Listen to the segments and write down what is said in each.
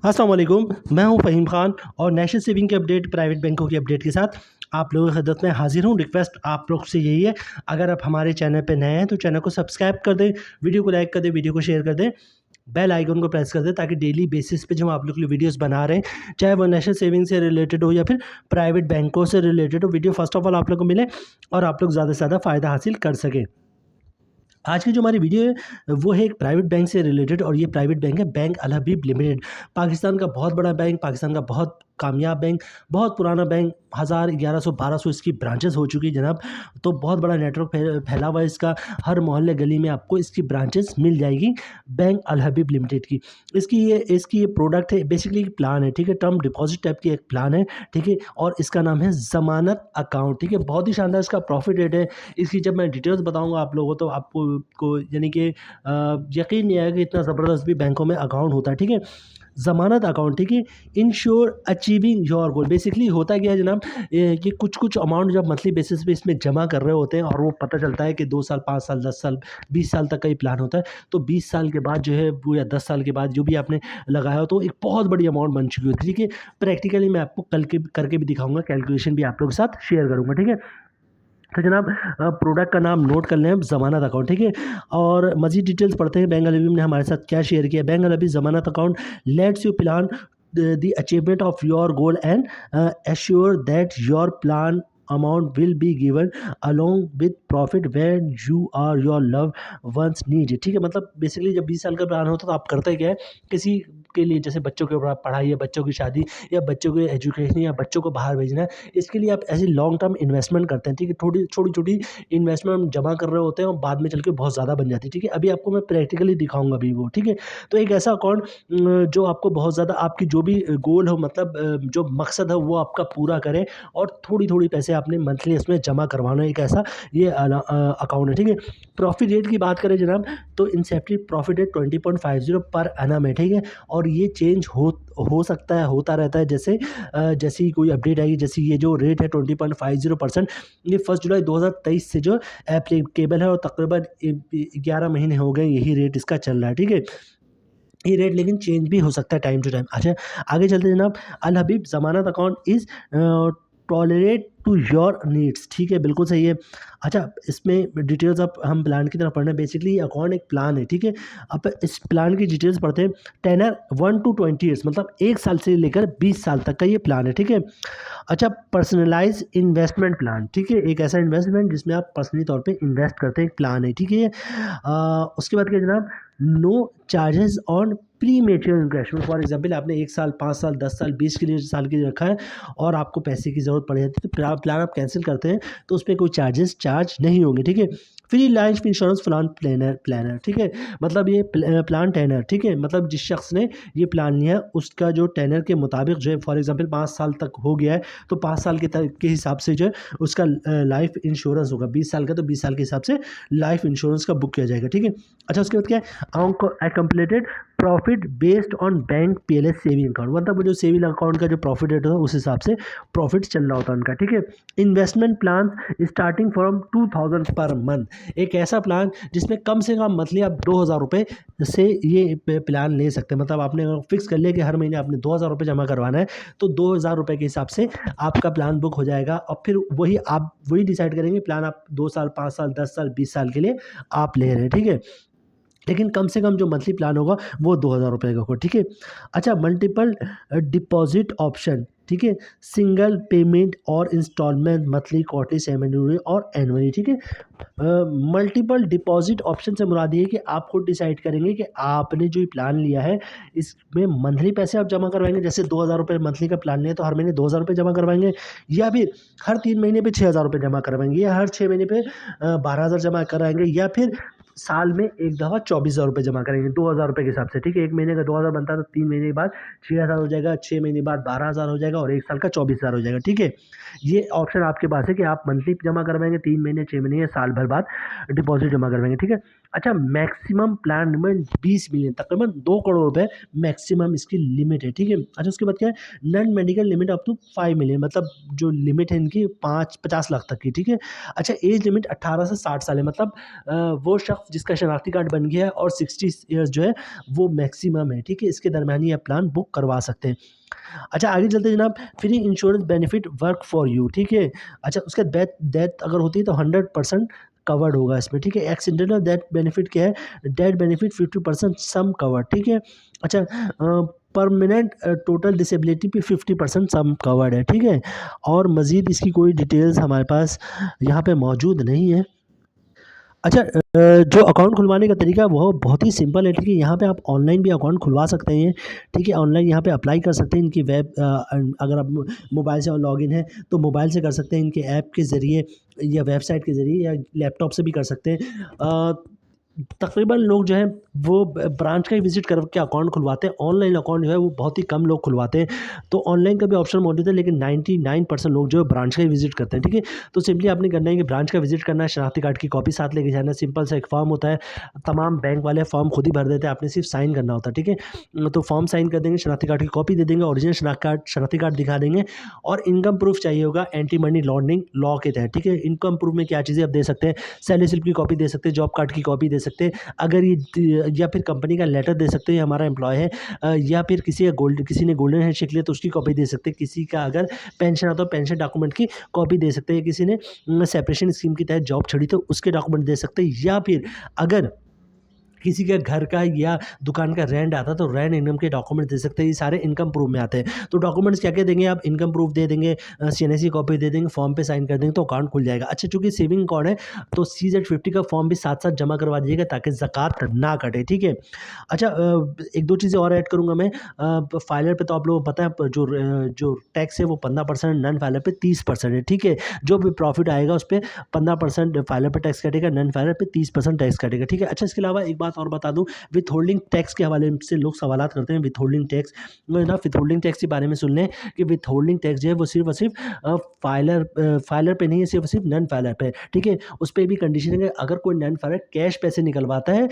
अस्सलाम वालेकुम, मैं हूं फ़हीम ख़ान और नेशनल सेविंग की अपडेट, प्राइवेट बैंकों की अपडेट के साथ आप लोगों की खिदमत में हाज़िर हूं। रिक्वेस्ट आप लोग से यही है, अगर आप हमारे चैनल पे नए हैं तो चैनल को सब्सक्राइब कर दें, वीडियो को लाइक कर दें, वीडियो को शेयर कर दें, बेल आइकन को प्रेस कर दें ताकि डेली बेसिस पे जो हम आप लोग के लिए वीडियोज़ बना रहे हैं, चाहे वो नेशनल सेविंग से रिलेटेड हो या फिर प्राइवेट बैंकों से रिलेटेड हो, वीडियो फर्स्ट ऑफ ऑल आप लोग को मिले और आप लोग ज़्यादा से ज़्यादा फ़ायदा हासिल कर सकें। आज की जो हमारी वीडियो है वो है एक प्राइवेट बैंक से रिलेटेड और ये प्राइवेट बैंक है बैंक अल हबीब लिमिटेड। पाकिस्तान का बहुत बड़ा बैंक, पाकिस्तान का बहुत कामयाब बैंक, बहुत पुराना बैंक, 1100-1200 इसकी ब्रांचेस हो चुकी है जनाब। तो बहुत बड़ा नेटवर्क फैला हुआ है इसका, हर मोहल्ले गली में आपको इसकी ब्रांचेस मिल जाएगी बैंक अल हबीब लिमिटेड की। इसकी ये प्रोडक्ट है, बेसिकली एक प्लान है, ठीक है, टर्म डिपॉजिट टाइप की एक प्लान है, ठीक है, और इसका नाम है ज़मानत अकाउंट, ठीक है। बहुत ही शानदार इसका प्रॉफिट रेट है। इसकी जब मैं डिटेल्स बताऊंगा आप लोगों तो आपको यानी कि यकीन नहीं आएगा कि इतना ज़बरदस्त भी बैंकों में अकाउंट होता है, ठीक है। ज़मानत अकाउंट, ठीक है, ensure achieving your goal. Basically होता क्या है जनाब, कि कुछ अमाउंट जब मंथली बेसिस पे इसमें जमा कर रहे होते हैं और वो पता चलता है कि 2 साल, 5 साल, 10 साल, 20 साल तक का ये प्लान होता है, तो 20 साल के बाद जो है वो, या 10 साल के बाद जो भी आपने लगाया हो, तो एक बहुत बड़ी अमाउंट बन चुकी होती है, ठीक है। प्रैक्टिकली मैं आपको कल के करके भी दिखाऊंगा, कैलकुलेशन भी आप लोगों के साथ शेयर करूँगा, ठीक है। तो जनाब प्रोडक्ट का नाम नोट कर लें, ज़मानत अकाउंट, ठीक है। और मज़ीद डिटेल्स पढ़ते हैं बैंक अल हबीब ने हमारे साथ क्या शेयर किया। Bank Al Habib Zamanat account let's you plan the achievement of your goal and assure that your plan amount will be given along with profit when you or your loved ones need it, ठीक है। मतलब basically जब 20 साल का plan होता है तो आप करते क्या है, किसी के लिए जैसे बच्चों की पढ़ाई या बच्चों की शादी या बच्चों के एजुकेशन या बच्चों को बाहर भेजना है, इसके लिए आप ऐसी लॉन्ग टर्म इन्वेस्टमेंट करते हैं, ठीक है। थोड़ी छोटी छोटी इन्वेस्टमेंट हम जमा कर रहे होते हैं और बाद में चल के बहुत ज़्यादा बन जाती है, ठीक है। अभी आपको मैं प्रैक्टिकली दिखाऊंगा अभी वो, ठीक है। तो एक ऐसा अकाउंट जो आपको बहुत ज़्यादा आपकी जो भी गोल हो, मतलब जो मकसद है वो आपका पूरा करे और थोड़ी-थोड़ी पैसे आपने मंथली इसमें जमा करवाना है, एक ऐसा ये अकाउंट है, ठीक है। प्रॉफिट रेट की बात करें जनाब, तो इंसेप्टिव प्रॉफिट रेट 20.50 पर एनम है, ठीक है। और ये चेंज हो सकता है, होता रहता है, जैसे ही कोई अपडेट आएगी, जैसे ये जो रेट है 20.50%, ये 1 जुलाई 2023 से जो एप्लीकेबल है और तकरीबन 11 महीने हो गए यही रेट इसका चल रहा है, ठीक है। ये रेट लेकिन चेंज भी हो सकता है टाइम टू टाइम। अच्छा, आगे चलते हैं जनाब। Al Habib Zamanat account is tailored to your needs, ठीक है, बिल्कुल सही है। अच्छा, इसमें डिटेल्स अब हम प्लान की तरफ पढ़ना है। बेसिकली अकाउंट एक प्लान है, ठीक है। अब इस प्लान की डिटेल्स पढ़ते हैं। टेनर 1 to 20 ईयर्स, मतलब 1 साल से लेकर 20 साल तक का ये प्लान है, ठीक है। अच्छा, पर्सनलाइज इन्वेस्टमेंट प्लान, ठीक है, एक ऐसा इन्वेस्टमेंट जिसमें आप पर्सनली तौर पे इन्वेस्ट करते हैं, एक प्लान है, ठीक है। उसके बाद क्या जनाब, no charges on premature investment. For example आपने 1 साल, 5 साल, 10 साल, 20 के लिए साल के लिए रखा है और आपको पैसे की ज़रूरत पड़ जाती है, तो प्लान आप कैंसिल करते हैं तो उस पर कोई चार्ज नहीं होंगे, ठीक है। Free life insurance plan planner, ठीक है, मतलब ये प्लान टेनर, ठीक है, मतलब जिस शख्स ने ये प्लान लिया है उसका जो टेनर के मुताबिक जो है, फॉर एग्जांपल 5 साल तक हो गया है तो 5 साल के हिसाब से जो है उसका लाइफ इंश्योरेंस होगा। 20 साल का तो 20 साल के हिसाब से लाइफ इंश्योरेंस का बुक किया जाएगा, ठीक है। अच्छा, उसके बाद क्या है, completed profit based on bank PLS saving account, मतलब वो जो सेविंग अकाउंट का जो प्रॉफिट रेट होता है उस हिसाब से प्रॉफिट चल रहा होता है उनका, ठीक है। Investment plan starting from 2000 per month, एक ऐसा प्लान जिसमें कम से कम मंथली आप 2000 रुपये से ये प्लान ले सकते हैं। मतलब आपने फिक्स कर लिया कि हर महीने आपने 2000 रुपये जमा करवाना है, तो 2000 रुपये के हिसाब से आपका प्लान बुक हो जाएगा और फिर आप वही डिसाइड करेंगे प्लान आप 2 साल, 5 साल, 10 साल, 20 साल के लिए आप ले रहे हैं, ठीक है। लेकिन कम से कम जो मंथली प्लान होगा वो 2000 रुपये का होगा, ठीक है। अच्छा, मल्टीपल डिपॉजिट ऑप्शन, ठीक है, सिंगल पेमेंट और इंस्टॉलमेंट, मंथली, क्वार्टरली, सेमेस्टरी और एनुअली, ठीक है। मल्टीपल डिपॉजिट ऑप्शन से मुराद ये है कि आप खुद डिसाइड करेंगे कि आपने जो ये प्लान लिया है इसमें मंथली पैसे आप जमा करवाएंगे, जैसे 2000 रुपये मंथली का प्लान लिया तो हर महीने 2000 रुपये जमा करवाएंगे, या फिर हर 3 महीने पे 6000 रुपये जमा करवाएंगे, या हर 6 महीने पे 12000 जमा कराएंगे, या फिर साल में एक दफ़ा 24,000 रुपये जमा करेंगे 2000 रुपये के हिसाब से, ठीक है। 1 महीने का 2000 बनता है तो 3 महीने के बाद 6000 हो जाएगा, 6 महीने बाद 12000 हो जाएगा और 1 साल का 24,000 हो जाएगा, ठीक है। ये ऑप्शन आपके पास है कि आप मंथली जमा करवाएंगे 3 महीने, 6 महीने या साल भर बाद डिपॉजिट जमा करवाएंगे, ठीक है। अच्छा, मैक्सिमम प्लान लिमिट 20 मिलियन, तकरीबन 2 करोड़ रुपए मैक्सिमम इसकी लिमिट है, ठीक है। अच्छा, उसके बाद क्या है, non medical limit up to 5 million, मतलब जो लिमिट है इनकी 50 लाख तक की, ठीक है। अच्छा, एज लिमिट 18 से 60 साल है, मतलब वो शख्स जिसका शनाख्ती कार्ड बन गया है और 60 ईयर्स जो है वो मैक्सिमम है, ठीक है। इसके दरमियान ही आप प्लान बुक करवा सकते हैं। अच्छा, आगे चलते हैं जनाब, free insurance benefit work for you, ठीक है। अच्छा, उसके बाद डेथ डेथ अगर होती है तो 100% कवर्ड होगा इसमें, ठीक है। एक्सीडेंटल डेथ बेनिफिट क्या है, डेथ बेनिफिट 50% सम कवर्ड, ठीक है। अच्छा, परमानेंट टोटल डिसेबिलिटी पे 50% सम कवर्ड है, ठीक है। और मज़ीद इसकी कोई डिटेल्स हमारे पास यहाँ पे मौजूद नहीं है। अच्छा, जो अकाउंट खुलवाने का तरीका वो बहुत ही सिंपल है, ठीक है। यहाँ पे आप ऑनलाइन भी अकाउंट खुलवा सकते हैं, ठीक है। ऑनलाइन यहाँ पे अप्लाई कर सकते हैं, इनकी अगर आप मोबाइल से लॉगिन है तो मोबाइल से कर सकते हैं, इनके ऐप के ज़रिए या वेबसाइट के ज़रिए या लैपटॉप से भी कर सकते हैं। तकरीबन लोग जो है वो ब्रांच का ही विज़िट करके अकाउंट खुलवाते हैं। ऑनलाइन अकाउंट जो है वो बहुत ही कम लोग खुलवाते हैं। तो ऑनलाइन का भी ऑप्शन मौजूद है, लेकिन 99% लोग जो है ब्रांच का ही विज़िट करते हैं, ठीक है। तो सिंपली आपने करना है कि ब्रांच का विज़िट करना है, शनाख्ती कार्ड की कॉपी साथ लेके जाना है, सिंपल सा एक फॉर्म होता है, तमाम बैंक वाले फॉर्म खुद ही भर देते हैं, आपने सिर्फ साइन करना होता है, ठीक है। तो फॉर्म साइन कर देंगे, शनाख्ती कार्ड की कॉपी दे देंगे, ओरिजिनल शनाख्ती कार्ड दिखा देंगे, और इनकम प्रूफ चाहिए होगा एंटी मनी लॉन्ड्रिंग लॉ के तहत, ठीक है। इनकम प्रूफ में क्या चीज़ें आप दे सकते हैं, सैलरी स्लिप की कॉपी दे सकते हैं, जॉब कार्ड की कॉपी दे सकते हैं, अगर ये या फिर कंपनी का लेटर दे सकते हैं, ये हमारा एम्प्लॉय है, या फिर किसी ने गोल्डन हैंडशेक लिया तो उसकी कॉपी दे सकते हैं, किसी का अगर पेंशन आता है पेंशन डॉक्यूमेंट की कॉपी दे सकते हैं, किसी ने सेपरेशन स्कीम के तहत जॉब छोड़ी तो उसके डॉक्यूमेंट दे सकते हैं, या फिर अगर किसी के घर का या दुकान का रेंट आता है तो रेंट इनकम के डॉक्यूमेंट दे सकते हैं, ये सारे इनकम प्रूफ में आते हैं। तो डॉक्यूमेंट्स क्या-क्या देंगे आप, इनकम प्रूफ दे देंगे, सीएनएसी कॉपी दे देंगे, फॉर्म पे साइन कर देंगे तो अकाउंट खुल जाएगा। अच्छा, चूँकि सेविंग अकाउंट है तो CZ50 का फॉर्म भी साथ-साथ जमा करवा दीजिएगा ताकि ज़कात ना कटे, ठीक है। अच्छा, 1-2 चीज़ें और ऐड करूँगा मैं। फाइलर पे तो आप लोगों को पता है जो टैक्स है वो 15%, नॉन फाइलर पे 30% है, ठीक है। जो भी प्रॉफिट आएगा उस पे 15% फाइलर पे टैक्स कटेगा, नॉन फाइलर पे 30% टैक्स कटेगा, ठीक है। अच्छा, इसके अलावा एक बात और बता दूँ, विथहोल्डिंग टैक्स के हवाले से लोग सवालात करते हैं। विथहोल्डिंग टैक्स ना, विथहोल्डिंग टैक्स के बारे में सुन लें कि विथहोल्डिंग टैक्स जो है वो सिर्फ और सिर्फ फाइलर पे नहीं है, सिर्फ और सिर्फ नॉन फाइलर पे, ठीक है। उस पर भी कंडीशन है कि अगर कोई नॉन फाइलर कैश पैसे निकलवाता है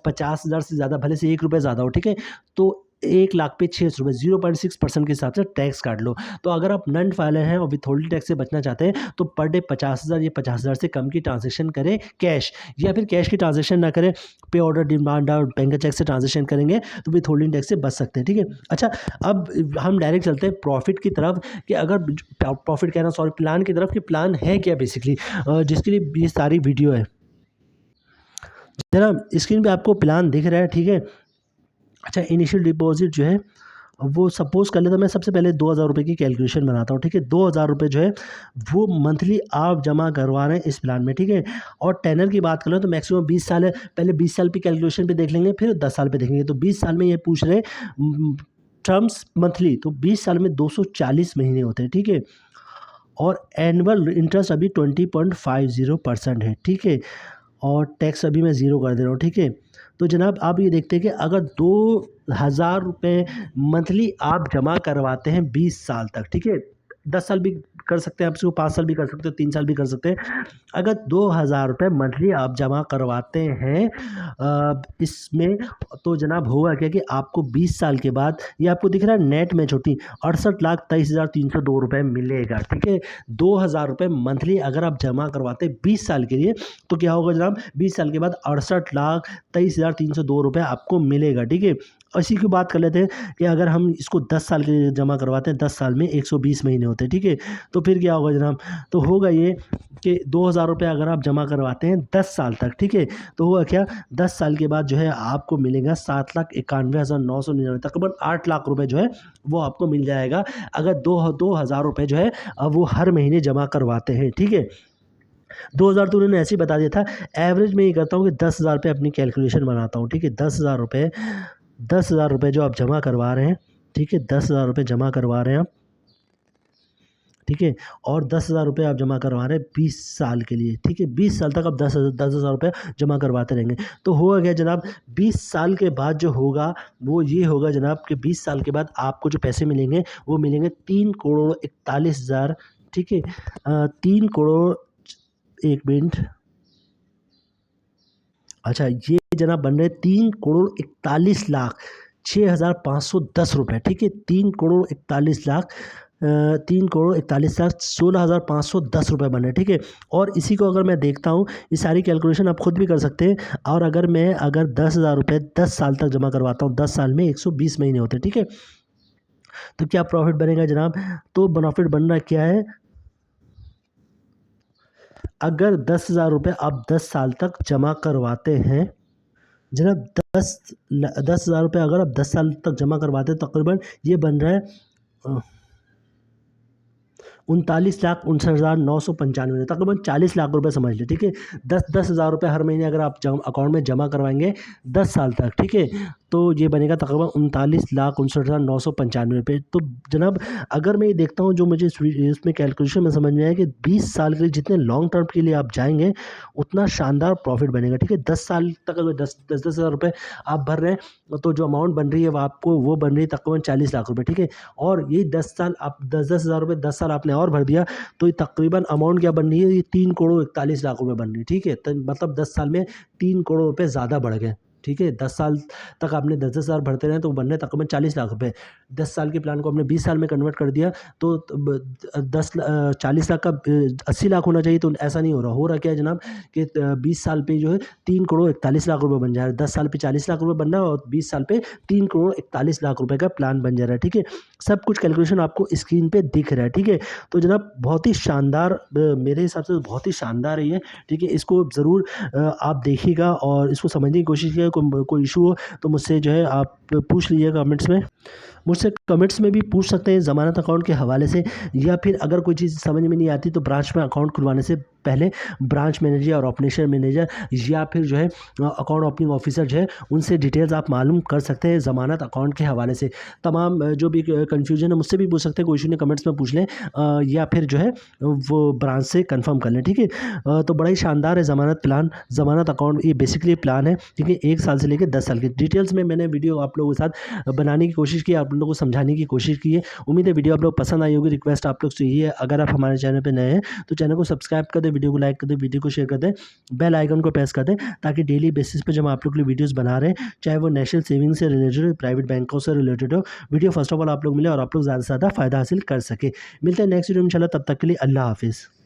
50,000 से ज़्यादा, भले से 1 रुपये ज़्यादा हो, ठीक है, तो 1 लाख पे 600 रुपये, 0.6% के हिसाब से टैक्स काट लो। तो अगर आप नॉन फाइलर हैं और विथहोल्डिंग टैक्स से बचना चाहते हैं तो पर डे 50,000 या 50,000 से कम की ट्रांजेक्शन करें कैश, या फिर कैश की ट्रांजेक्शन ना करें, पे ऑर्डर, डिमांड और बैंक चेक से ट्रांजेक्शन करेंगे तो विथहोल्डिंग टैक्स से बच सकते हैं, ठीक है। अच्छा, अब हम डायरेक्ट चलते हैं प्रॉफिट की तरफ, कि अगर प्रॉफिट कह रहा हूँ, सॉरी, प्लान की तरफ, कि प्लान है क्या बेसिकली, जिसके लिए ये सारी वीडियो है। जरा स्क्रीन पे आपको प्लान दिख रहा है, ठीक है। अच्छा, इनिशियल डिपॉज़िट जो है वो सपोज़ कर लेता हूँ, मैं सबसे पहले 2,000 रुपये की कैलकुलेशन बनाता हूँ, ठीक है। 2,000 रुपये जो है वो मंथली आप जमा करवा रहे हैं इस प्लान में, ठीक है। और टेनर की बात करें तो मैक्सिमम 20 साल है। पहले 20 साल की कैलकुलेशन पे देख लेंगे, फिर 10 साल पे देखेंगे। तो 20 साल में ये पूछ रहे हैं टर्म्स मंथली, तो 20 साल में 240 महीने होते हैं, ठीक है। और एनुअल इंटरेस्ट अभी 20.50% है, ठीक है। और टैक्स अभी मैं ज़ीरो कर दे रहा हूँ, ठीक है। तो जनाब आप ये देखते हैं कि अगर 2,000 रुपये मंथली आप जमा करवाते हैं 20 साल तक, ठीक है। 10 साल भी कर सकते हैं आप इसको, 5 साल भी कर सकते हो, 3 साल भी कर सकते हैं। अगर 2,000 रुपये मंथली आप जमा करवाते हैं इसमें, तो जनाब होगा क्या कि आपको 20 साल के बाद ये आपको दिख रहा है नेट में छोटी 68,23,302 रुपये मिलेगा, ठीक है। 2,000 रुपये मंथली अगर आप जमा करवाते हैं 20 साल के लिए तो क्या होगा जनाब, 20 साल के बाद 68,23,302 रुपये आपको मिलेगा, ठीक है। इसी की बात कर लेते हैं कि अगर हम इसको 10 साल के लिए जमा करवाते हैं, 10 साल में 120 महीने होते हैं, ठीक है। तो फिर क्या होगा जनाब, तो होगा ये कि 2,000 रुपये अगर आप जमा करवाते हैं 10 साल तक, ठीक है, तो हुआ क्या, 10 साल के बाद जो है आपको मिलेगा 7,91,999, तकरीबन 8 लाख रुपये जो है वो आपको मिल जाएगा, अगर 2,000 रुपये जो है वो हर महीने जमा करवाते हैं, ठीक है। 2,000 तो उन्होंने ऐसे ही बता दिया था। एवरेज मैं ये करता हूँ कि 10,000 पे अपनी कैलकुलेशन बनाता हूँ, ठीक है। 10,000 रुपये जो आप जमा करवा रहे हैं, ठीक है, 10,000 रुपये जमा करवा रहे हैं आप, ठीक है। और 10,000 रुपये आप जमा करवा रहे हैं 20 साल के लिए, ठीक है। 20 साल तक आप 10,000 रुपये जमा करवाते रहेंगे। तो होगा क्या जनाब, 20 साल के बाद जो होगा वो ये होगा जनाब कि 20 साल के बाद आपको जो पैसे मिलेंगे वो मिलेंगे 3,41,000, ठीक है। 3 करोड़, 1 मिनट, अच्छा, ये जनाब बन रहे 3,41,06,510 रुपये, ठीक है। 3,41,00,000 3,41,41,16,510 रुपये बन रहे हैं, ठीक है। और इसी को अगर मैं देखता हूँ, ये सारी कैलकुलेशन आप खुद भी कर सकते हैं। और अगर 10,000 रुपये 10 साल तक जमा करवाता हूँ, 10 साल में 120 महीने होते हैं, ठीक है। तो क्या प्रॉफिट बनेगा जनाब? तो प्रॉफिट बन रहा क्या है, अगर 10,000 रुपये आप 10 साल तक जमा करवाते हैं जनाब, 10,000 रुपये अगर आप 10 साल तक जमा करवाते हैं, तकरीबन ये बन रहा है 39,59,995, तकरीबन 40 लाख रुपए समझ लें, ठीक है। 10,000 रुपये हर महीने अगर आप अकाउंट में जमा करवाएंगे 10 साल तक, ठीक है, तो ये बनेगा तकरीबन 39,59,995 रुपये। तो जनाब अगर मैं ये देखता हूँ, जो मुझे इसमें कैलकुलेशन में समझ में आया कि 20 साल के लिए जितने लॉन्ग टर्म के लिए आप जाएंगे उतना शानदार प्रॉफिट बनेगा, ठीक है। 10 साल तक अगर 10,000 रुपये आप भर रहे हैं, तो जो अमाउंट बन रही है वो आपको वो बन रही है तकरीबन 40 लाख रुपये, ठीक है। और ये 10 साल आप 10,000 रुपये 10 साल आपने और भर दिया, तो ये तकरीबन अमाउंट क्या बन रही है, ये 3,41,00,000 रुपये बन रही है, ठीक है। तो मतलब 10 साल में 3 करोड़ रुपये ज़्यादा बढ़ गए, ठीक है। 10 साल तक आपने 10-10 हज़ार भरते रहे तो बन रहे तकरीबन 40 लाख रुपए। 10 साल के प्लान को आपने 20 साल में कन्वर्ट कर दिया, तो 40 लाख का 80 लाख होना चाहिए, तो ऐसा नहीं हो रहा क्या है जनाब कि 20 साल पे जो है 3,41,00,000 रुपये बन जा रहा है। 10 साल पे 40 लाख रुपये बनना है और 20 साल पे 3,41,00,000 रुपये का प्लान बन जा रहा है, ठीक है। सब कुछ कैलकुलेशन आपको स्क्रीन पे दिख रहा है, ठीक है। तो जनाब बहुत ही शानदार, मेरे हिसाब से बहुत ही शानदार है ये, ठीक है। इसको ज़रूर आप देखिएगा और इसको समझने की कोशिश कीजिएगा। कोई इशू हो तो मुझसे जो है आप पूछ लीजिएगा कमेंट्स में। मुझसे कमेंट्स में भी पूछ सकते हैं ज़मानत अकाउंट के हवाले से, या फिर अगर कोई चीज़ समझ में नहीं आती तो ब्रांच में अकाउंट खुलवाने से पहले ब्रांच मैनेजर और ऑपरेशन मैनेजर या फिर जो है अकाउंट ओपनिंग ऑफिसर जो है उनसे डिटेल्स आप मालूम कर सकते हैं ज़मानत अकाउंट के हवाले से। तमाम जो भी कन्फ्यूजन है मुझसे भी पूछ सकते हैं, कोई इशू नहीं, कमेंट्स में पूछ लें, या फिर जो है वो ब्रांच से कंफर्म कर लें, ठीक है। तो बड़ा ही शानदार है ज़मानत प्लान, ज़मानत अकाउंट, ये बेसिकली प्लान है, ठीक है। 1 साल से लेकर 10 साल की डिटेल्स में मैंने वीडियो आप लोगों के साथ बनाने की कोशिश की, आप लोगों को समझाने की कोशिश की है। उम्मीद है वीडियो आप लोग पसंद आई होगी। रिक्वेस्ट आप लोग से यही है, अगर आप हमारे चैनल पे नए हैं तो चैनल को सब्सक्राइब कर दें, वीडियो को लाइक कर दें, वीडियो को शेयर कर दें, बेल आइकन को प्रेस कर दें, ताकि डेली बेसिस पे जब हम आप लोग के लिए वीडियोस बना रहे हैं, चाहे वो नेशनल सेविंग से रिलेटेड हो, प्राइवेट बैंकों से रिलेटेड हो, वीडियो फर्स्ट ऑफ ऑल आप लोग मिले और आप लोग ज़्यादा से ज़्यादा फ़ायदा हासिल कर सके। मिलते हैं नेक्स्ट वीडियो में इंशाल्लाह, तब तक के लिए अल्लाह हाफिज़।